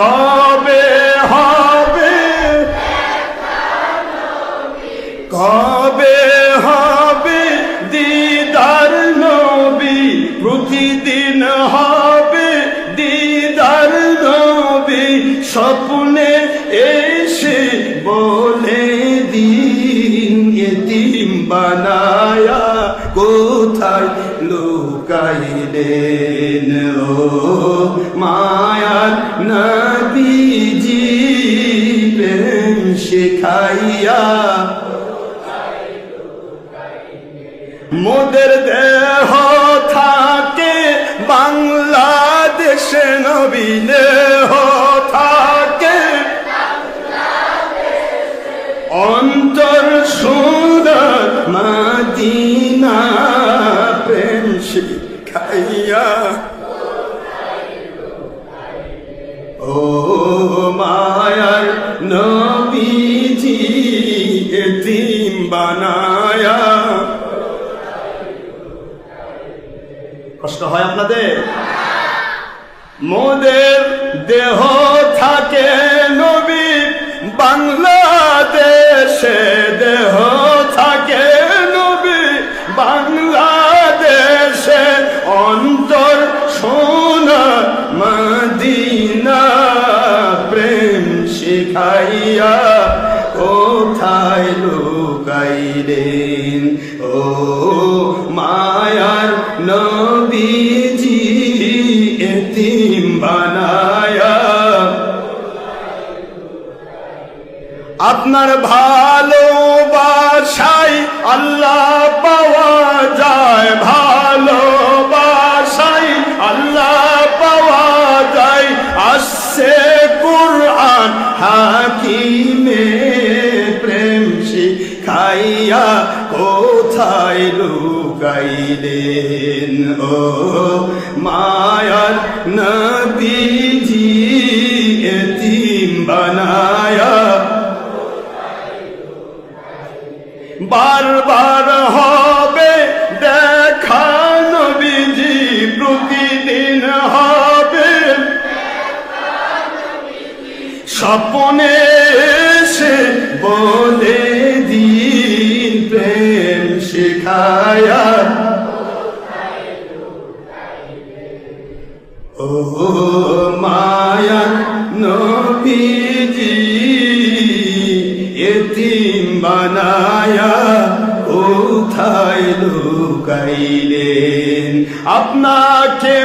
কবে হবে, কবে হবে দিদার নবী, প্রতিদিন হবে দিদার নবী, স্বপ্নে এসে বলে দিন এতিম বানায়া কোথায় লুকাইলেন ও মায়ার নবীজি প্রেম শিখাইয়া। মোদের দেহ থাকে বাংলাদেশে, নবী দেহ থাকে অন্তর সুন্দর মদিনা প্রেম শিখাইয়া। ও মায়ার নবীজি এতিম বানায়া। কষ্ট হয় আপনাদের? মোদের দেহ থাকে নবী বাংলাদেশে, দেহ থাকে নবী বাংলাদেশে, অন্তর সোনা মদিনা প্রেম শিখাইয়া কোথায় লুকাইলেন ও মায়ার নবীজি এতিম বানায়া। আপনার ভালোবাসায় আল্লাহ পাওয়া যায়, ভালোবাসায় আল্লাহ পাওয়া যায়, আসছে কুরআন হাকিমে প্রেম শিখাইয়া কোথায় লুকাইলেন ও মায়ার নবীজি এতিম বানায়া। বারবার হবে দেখা নবীজি, প্রতিদিন হবে স্বপ্নে এসে বলে দিন প্রেম শিখায়া। ও মায়া নবীজি এতিম বানায়া কোথায় লুকাইলেন আপনাকে।